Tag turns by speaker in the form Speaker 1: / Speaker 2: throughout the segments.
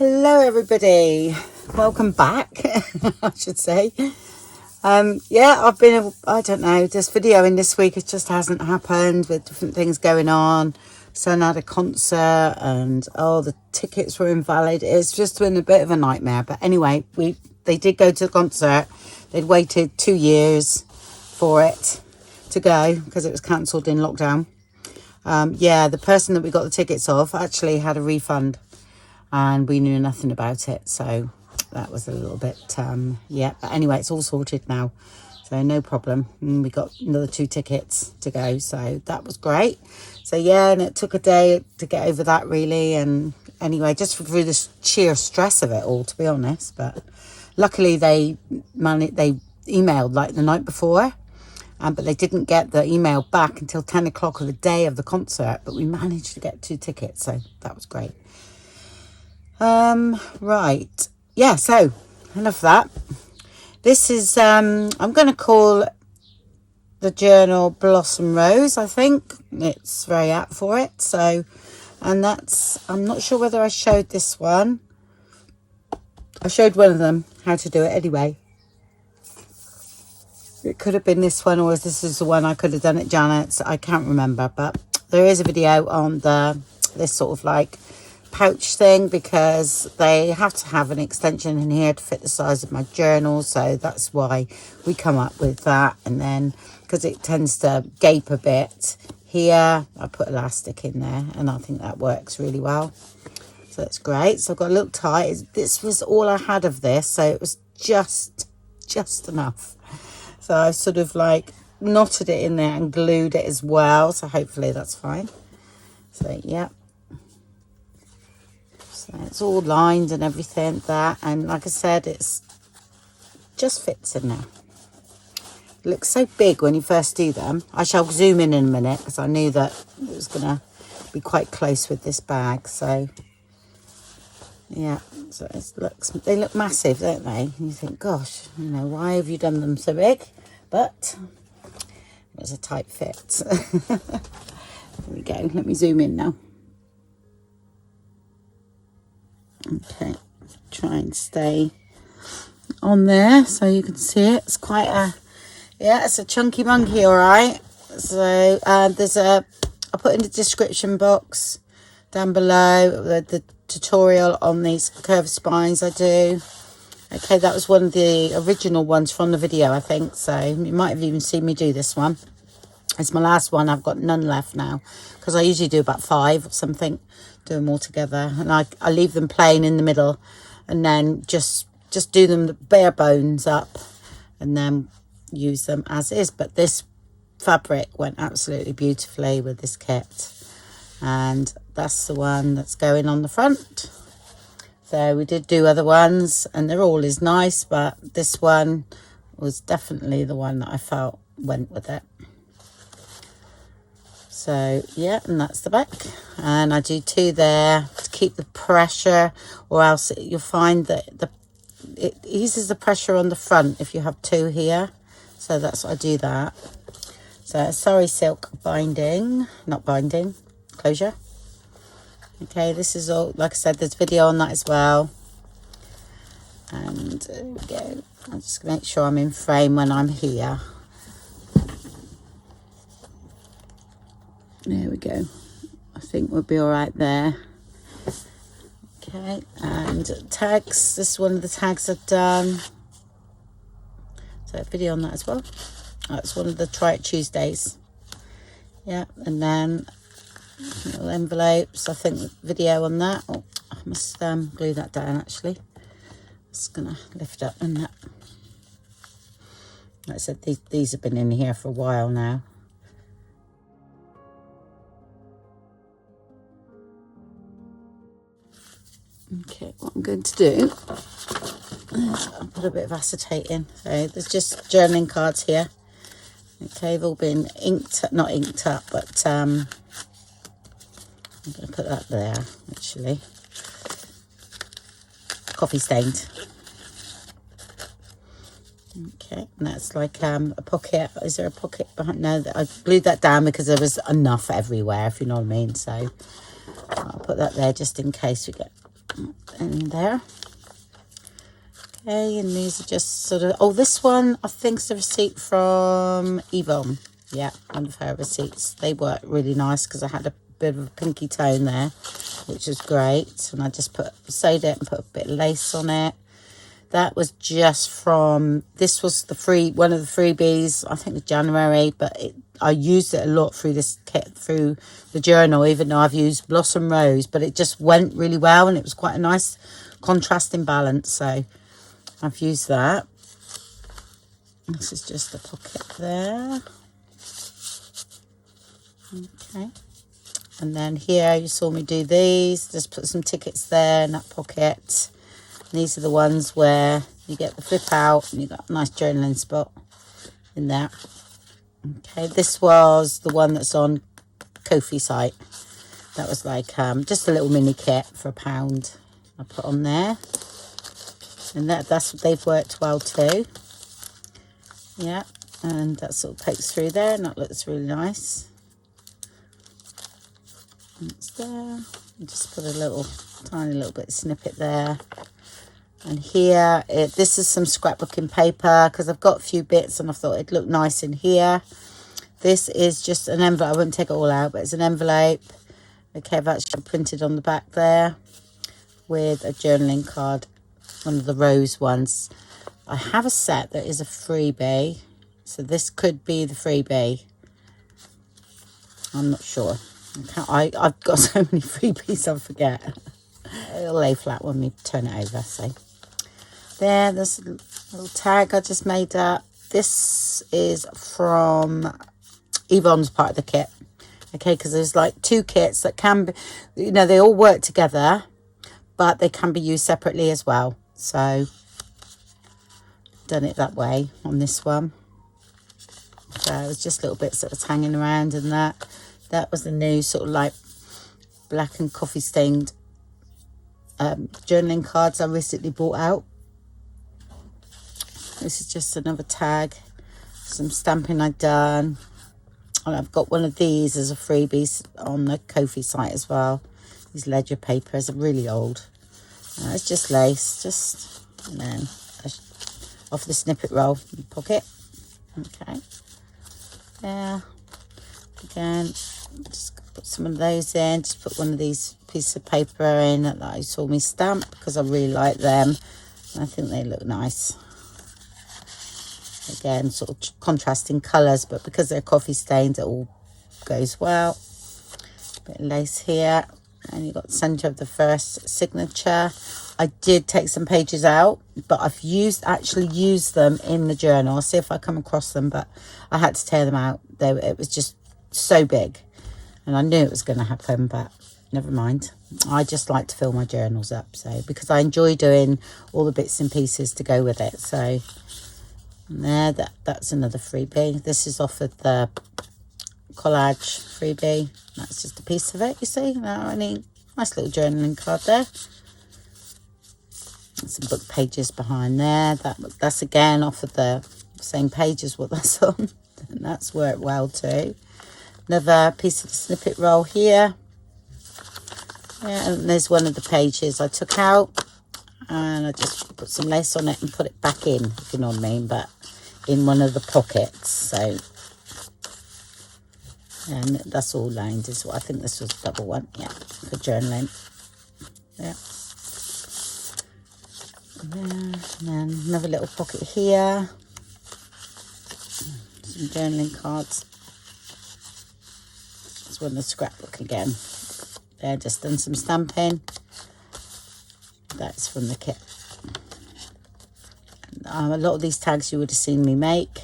Speaker 1: Hello everybody, welcome back. I should say. Yeah, I've been, I don't know, this video in this week, it just hasn't happened with different things going on. Son had a concert and the tickets were invalid. It's just been a bit of a nightmare, but anyway, they did go to the concert. They'd waited 2 years for it to go because it was cancelled in lockdown. Yeah, the person that we got the tickets off actually had a refund and we knew nothing about it, so that was a little bit yeah, but anyway, it's all sorted now, so no problem. And we got another 2 tickets to go, so that was great. So yeah, and it took a day to get over that really, and anyway, just through the sheer stress of it all, to be honest. But luckily they emailed like the night before, but they didn't get the email back until 10 o'clock of the day of the concert, but we managed to get 2 tickets, so that was great. Right, yeah, so enough of that. This is I'm going to call the journal Blossom Rose. I think it's very apt for it. So, and that's, I'm not sure whether I showed this one. I showed one of them how to do it anyway. It could have been this one, or this is the one I could have done at Janet's. I can't remember, but there is a video on this sort of like pouch thing, because they have to have an extension in here to fit the size of my journal, so that's why we come up with that. And then because it tends to gape a bit here, I put elastic in there, and I think that works really well, so that's great. So I've got a little tie. This was all I had of this, so it was just enough. So I sort of like knotted it in there and glued it as well, so hopefully that's fine. So yeah, so it's all lined and everything that, and like I said, it's just fits in there. It looks so big when you first do them. I shall zoom in a minute because I knew that it was gonna be quite close with this bag. So yeah, so they look massive, don't they? And you think, gosh, you know, why have you done them so big? But it was a tight fit. There we go. Let me zoom in now. Okay, try and stay on there so you can see it. It's quite a, yeah, it's a chunky monkey, all right. So there's I'll put in the description box down below the tutorial on these curved spines I do. Okay, that was one of the original ones from the video, I think, so you might have even seen me do this one. It's my last one. I've got none left now because I usually do about 5 or something, do them all together, and I leave them plain in the middle, and then just do them the bare bones up and then use them as is. But this fabric went absolutely beautifully with this kit, and that's the one that's going on the front. So we did do other ones, and they're all as nice, but this one was definitely the one that I felt went with it. So yeah, and that's the back, and I do 2 there to keep the pressure, or else you'll find that it eases the pressure on the front if you have 2 here. So that's what I do that. So sorry, silk binding, not binding, closure. Okay, this is all, like I said, there's video on that as well. And there we go. I'll just make sure I'm in frame when I'm here. There we go. I think we'll be all right there. Okay, and tags. This is one of the tags I've done. So video on that as well. That's one of the Try It Tuesdays. Yeah, and then little envelopes. I think video on that. Oh, I must glue that down actually. Just gonna lift up and that. Like I said, these have been in here for a while now. Okay, what I'm going to do is I'll put a bit of acetate in. So there's just journaling cards here. Okay, they've all been inked, not inked up, but I'm going to put that there, actually. Coffee stained. Okay, and that's like a pocket. Is there a pocket behind? No, I glued that down because there was enough everywhere, if you know what I mean. So I'll put that there just in case we get in there. Okay, and these are just sort of, oh, this one I think is a receipt from Yvonne. Yeah, one of her receipts. They work really nice because I had a bit of a pinky tone there, which is great. And I just sewed it and put a bit of lace on it. That was just from, this was one of the freebies, I think it was January, but I used it a lot through this kit, through the journal, even though I've used Blossom Rose, but it just went really well and it was quite a nice contrasting balance. So I've used that. This is just the pocket there. Okay. And then here you saw me do these, just put some tickets there in that pocket. And these are the ones where you get the flip out and you got a nice journaling spot in there. Okay, this was the one that's on Ko-fi site. That was like just a little mini kit for £1 I put on there. And they've worked well too. Yeah, and that sort of pokes through there and that looks really nice. That's there. And just put a tiny little bit of snippet there. And here, this is some scrapbooking paper because I've got a few bits and I thought it'd look nice in here. This is just an envelope. I wouldn't take it all out, but it's an envelope. Okay, I've actually printed on the back there with a journaling card, one of the rose ones. I have a set that is a freebie, so this could be the freebie. I'm not sure. I've got so many freebies I forget. It'll lay flat when we turn it over. So there's a little tag I just made up. This is from Yvonne's part of the kit. Okay, because there's like 2 kits that can be, you know, they all work together, but they can be used separately as well. So done it that way on this one. So it was just little bits that was hanging around, and that was the new sort of like black and coffee stained journaling cards I recently bought out. This is just another tag, some stamping I've done, and I've got one of these as a freebie on the Ko-fi site as well. These ledger papers are really old. It's just lace, and then off the snippet roll pocket. Okay, there. Again, just put some of those in. Just put one of these pieces of paper in that you saw me stamp because I really like them. And I think they look nice. Again, sort of contrasting colours, but because they're coffee stained, it all goes well. Bit of lace here, and you've got the centre of the first signature. I did take some pages out, but I've actually used them in the journal. I'll see if I come across them, but I had to tear them out. It was just so big, and I knew it was going to happen, but never mind. I just like to fill my journals up, so because I enjoy doing all the bits and pieces to go with it. So there, that's another freebie. This is off of the Collage freebie. That's just a piece of it, you see. Now I need nice little journaling card there. Some book pages behind there. That's again off of the same page as what that's on, and that's worked well too. Another piece of the snippet roll here. Yeah, and there's one of the pages I took out, and I just put some lace on it and put it back in, if you know what I mean, but in one of the pockets. So, and that's all lined as well. I think this was a double one, yeah, for journaling. Yeah. And then another little pocket here. Some journaling cards. This one, the scrapbook again. There, just done some stamping. That's from the kit. A lot of these tags you would have seen me make,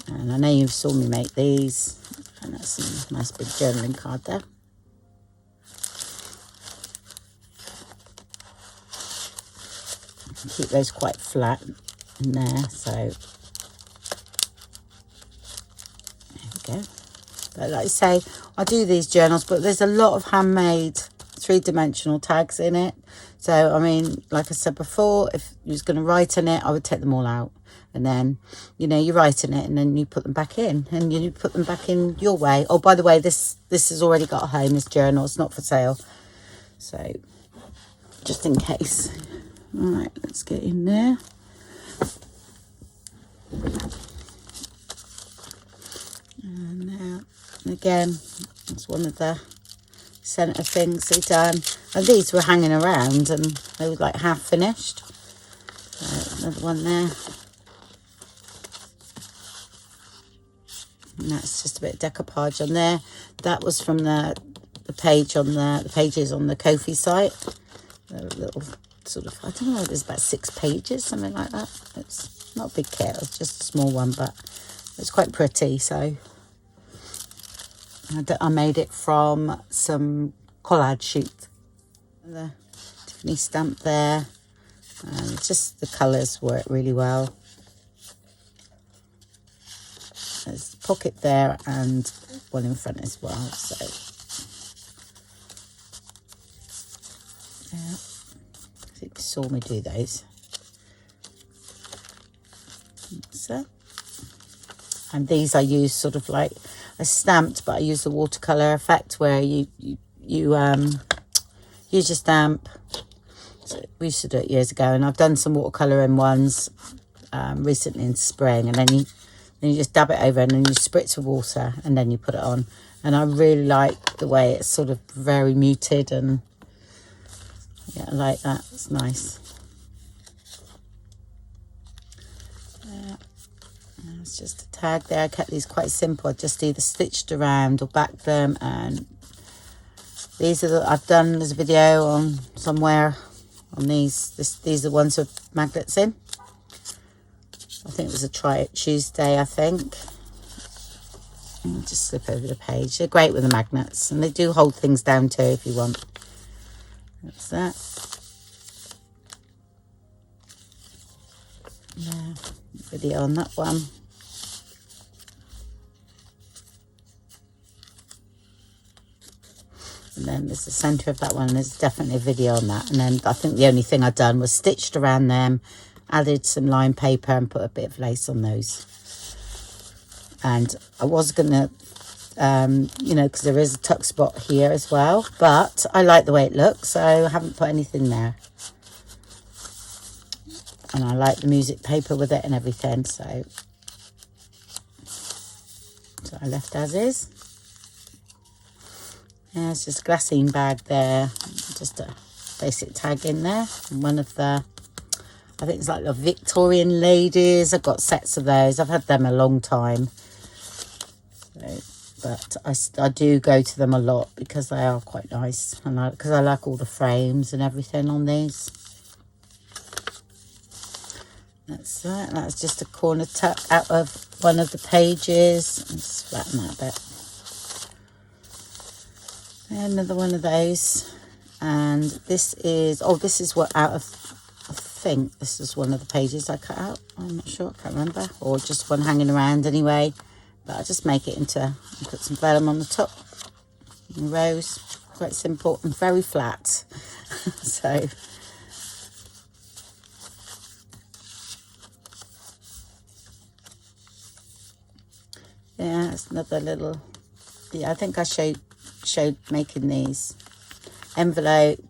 Speaker 1: and I know you've saw me make these, and that's some nice big journaling card there. Keep those quite flat in there, so there we go. But like I say, I do these journals, but there's a lot of handmade 3-dimensional tags in it. So, I mean, like I said before, if you was going to write in it, I would take them all out. And then, you know, you write in it and then you put them back in. And you put them back in your way. Oh, by the way, this has already got a home, this journal. It's not for sale. So just in case. All right, let's get in there. And now, again, it's one of the centre things they've done. And these were hanging around and they were like half finished. Another one there. And that's just a bit of decoupage on there. That was from the page on the pages on the Ko-fi site. A little sort of, I don't know, there's about 6 pages, something like that. It's not a big kit, it's just a small one, but it's quite pretty. So I made it from some collage sheet. The Tiffany stamp there. And just the colours work really well. There's a pocket there and one in front as well. So yeah, I think you saw me do those. So, and these I use sort of like a stamped, but I use the Watercolor Effect where you use your stamp. So we used to do it years ago, and I've done some watercolouring ones recently in spring, and then you just dab it over and then you spritz with water and then you put it on. And I really like the way it's sort of very muted, and yeah, I like that. It's nice. It's just a tag there. I kept these quite simple. I just either stitched around or backed them, and these are I've done this video on somewhere on these. These are the ones with magnets in. I think it was a Try It Tuesday, I think. And just slip over the page. They're great with the magnets, and they do hold things down too if you want. That's that. Yeah, video on that one. And then there's the centre of that one. There's definitely a video on that. And then I think the only thing I've done was stitched around them, added some line paper and put a bit of lace on those. And I was going to, you know, because there is a tuck spot here as well. But I like the way it looks, so I haven't put anything there. And I like the music paper with it and everything, so I left as is. Yeah, it's just a Glassine bag there, just a basic tag in there. And one of the, I think it's like the Victorian ladies. I've got sets of those. I've had them a long time. So, but I do go to them a lot because they are quite nice. And because I like all the frames and everything on these. That's that. That's just a corner tuck out of one of the pages. Let's flatten that a bit. Another one of those. And this is, oh, this is what out of, I think this is one of the pages I cut out. I'm not sure, I can't remember. Or just one hanging around anyway. But I'll just make it into, put some vellum on the top. And rose, quite simple and very flat. So, yeah, it's another little, yeah, I think I showed making these. Envelope,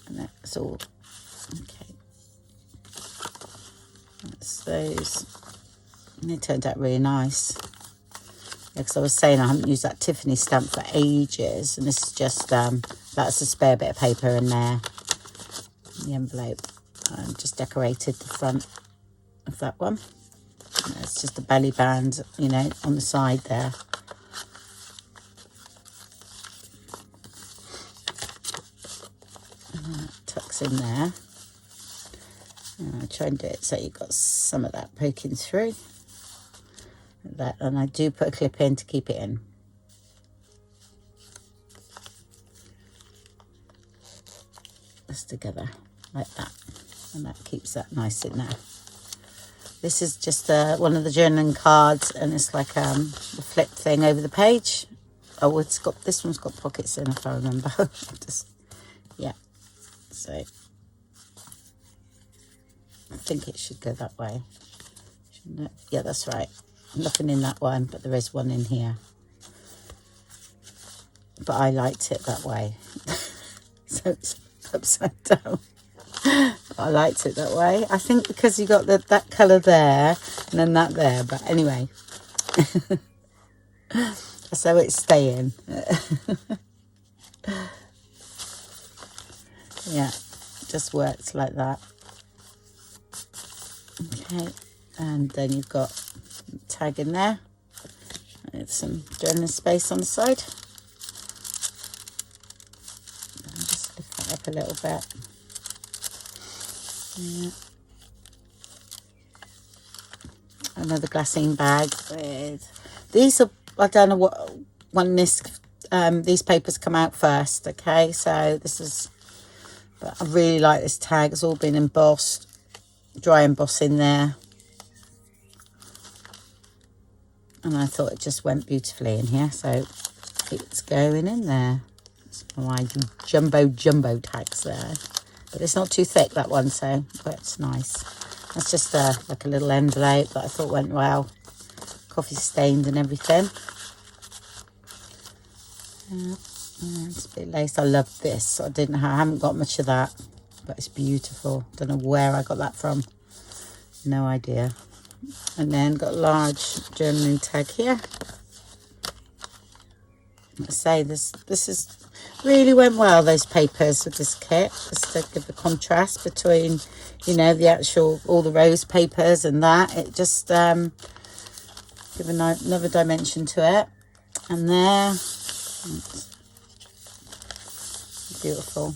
Speaker 1: and that's all. Okay. That's those. And it turned out really nice. Yeah, because I was saying I haven't used that Tiffany stamp for ages, and this is just, that's a spare bit of paper in there. The envelope. I just decorated the front of that one. And it's just a belly band, you know, on the side there. Tucks in there. And I try and do it so you've got some of that poking through. Like that, and I do put a clip in to keep it in. Just together like that, and that keeps that nice in there. This is just one of the journaling cards, and it's like the flip thing over the page. Oh, it's got, this one's got pockets in, if I remember. Just, yeah. So I think it should go that way, shouldn't it? Yeah, that's right. Nothing in that one, but there is one in here. But I liked it that way. So it's upside down. But I liked it that way. I think because you got that colour there and then that there. But anyway, so it's staying. Yeah, just works like that. Okay, and then you've got tag in there. It's some journaling space on the side. I'll just lift that up a little bit. Yeah. Another glassine bag with these are, I don't know what when these papers come out first. Okay, so this is, but I really like this tag. It's all been embossed, dry emboss in there, and I thought it just went beautifully in here, so it's going in there. It's my jumbo tags there, but it's not too thick, that one, so it's nice. That's just like a little envelope that I thought went well, coffee stained and everything. It's a bit lace. I love this. I haven't got much of that, but it's beautiful. Don't know where I got that from, no idea. And then got a large journaling tag here. I say this is really went well, those papers with this kit, just to give the contrast between, you know, the actual, all the rose papers and that. It just give another dimension to it. And there, beautiful.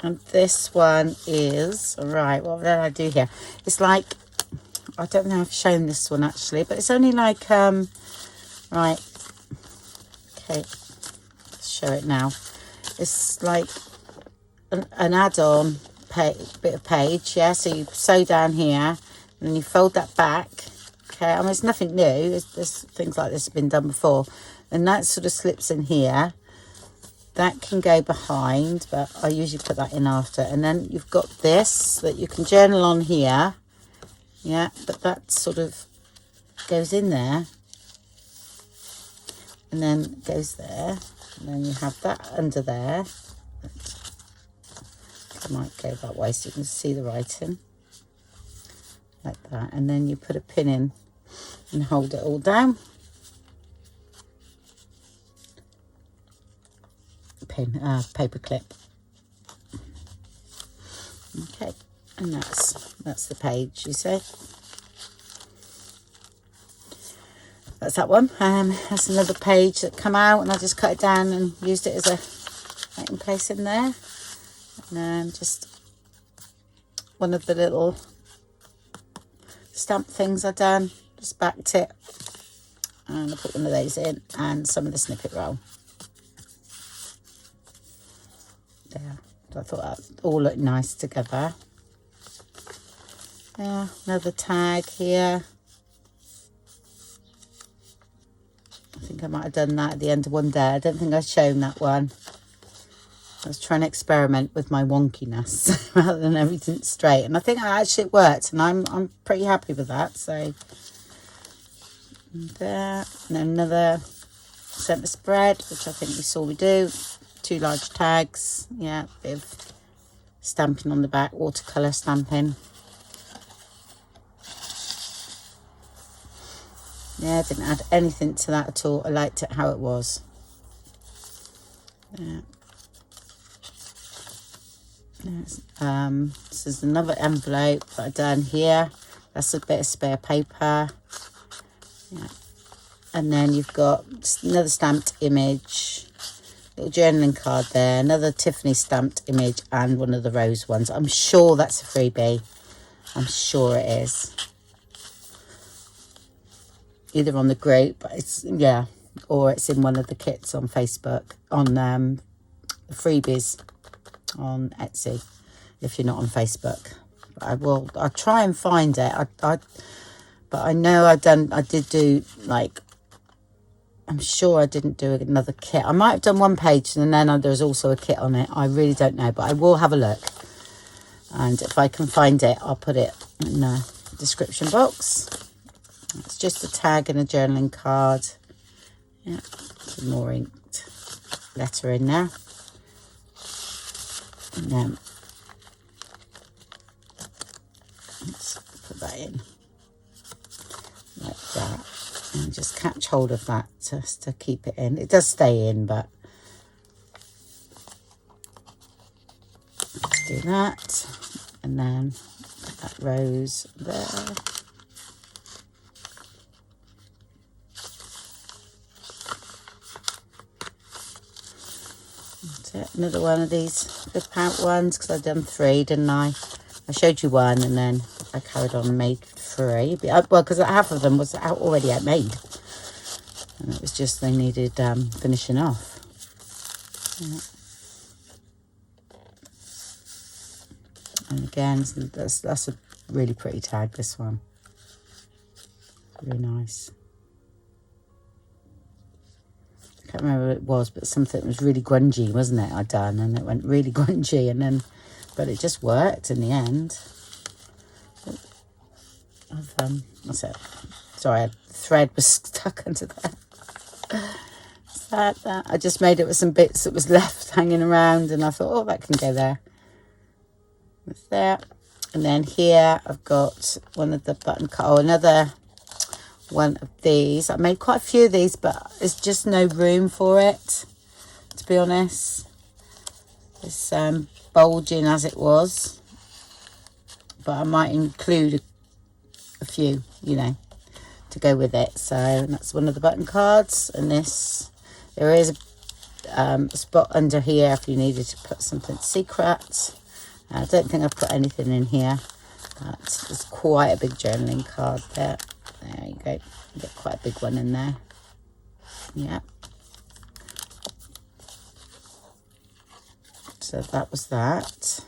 Speaker 1: And this one is, right, what did I do here? It's like, I don't know if I've shown this one actually, but it's only like, right, okay, let's show it now. It's like an add-on bit of page, yeah, so you sew down here, and then you fold that back, okay, I mean, it's nothing new, there's things like this have been done before, and that sort of slips in here. That can go behind, but I usually put that in after. And then you've got this that you can journal on here. Yeah, but that sort of goes in there. And then goes there. And then you have that under there. I might go that way so you can see the writing. Like that. And then you put a pin in and hold it all down. Paper clip. Okay, and that's the page, you see. That's that one. That's another page that come out, and I just cut it down and used it as a writing place in there. And just one of the little stamp things I done, just backed it, and I put one of those in, and some of the snippet roll. There. So I thought that all looked nice together. Yeah, another tag here. I think I might have done that at the end of one day. I don't think I've shown that one. I was trying to experiment with my wonkiness rather than everything straight, and I think it worked, and I'm pretty happy with that. So there, and then another centre spread, which I think we saw we do. 2 large tags, yeah, bit of stamping on the back, watercolor stamping. Yeah, I didn't add anything to that at all. I liked it how it was. Yeah. This is another envelope that I've done here. That's a bit of spare paper. Yeah. And then you've got another stamped image. Little journaling card there, another Tiffany stamped image, and one of the rose ones. I'm sure that's a freebie. I'm sure it is. Either on the group, it's, yeah, or it's in one of the kits on Facebook, on the freebies on Etsy, if you're not on Facebook. I'll try and find it. But I know I did do, like, I'm sure I didn't do another kit. I might have done one page and then there's also a kit on it. I really don't know, but I will have a look. And if I can find it, I'll put it in the description box. It's just a tag and a journaling card. Yeah, some more inked letter in there. And then let's put that in like that, and just catch hold of that just to keep it in. It does stay in, but let's do that. And then that rose there. Another one of these flip out ones, because I've done 3, didn't I? I showed you one and then I carried on and made 3. Well, because half of them was already made, and it was just they needed finishing off. Yeah. And again, that's a really pretty tag, this one. Really nice. I can't remember what it was, but something was really grungy, wasn't it? I'd done, and it went really grungy, and then, but it just worked in the end. What's it? Sorry, the thread was stuck under there. That. I just made it with some bits that was left hanging around, and I thought, oh, that can go there. With that, and then here I've got one of the button another one of these. I made quite a few of these, but there's just no room for it, to be honest. It's bulging as it was, but I might include a few, you know, to go with it. So that's one of the button cards, and this, there is a spot under here if you needed to put something secret. I don't think I've put anything in here, but it's quite a big journaling card there. There you go. You get quite a big one in there. Yeah. So that was that.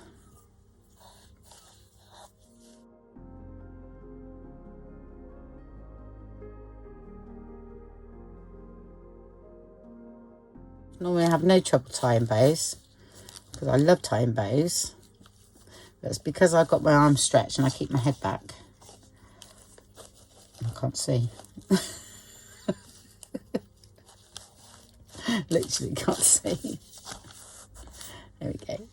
Speaker 1: Normally I have no trouble tying bows, because I love tying bows. But it's because I've got my arms stretched and I keep my head back. I can't see. Literally can't see. There we go.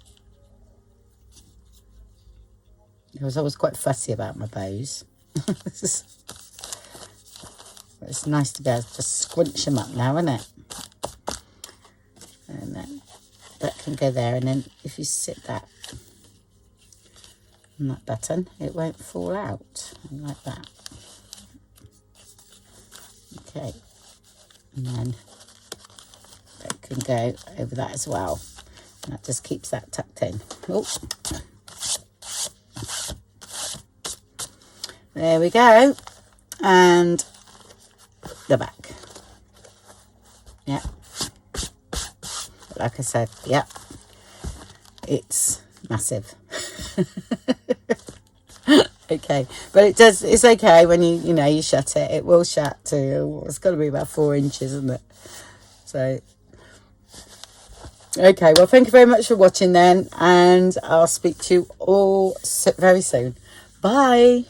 Speaker 1: I was always quite fussy about my bows. It's nice to be able to just squinch them up now, isn't it? And then that can go there, and then if you sit that on that button, it won't fall out like that. Okay, and then that can go over that as well, and that just keeps that tucked in. Oh, there we go. And the back. Yeah, like I said, yeah, it's massive. Okay, but it does, it's okay when you know, you shut it, it will shut to, it's got to be about 4 inches, isn't it? So okay, well, thank you very much for watching then, and I'll speak to you all very soon. Bye.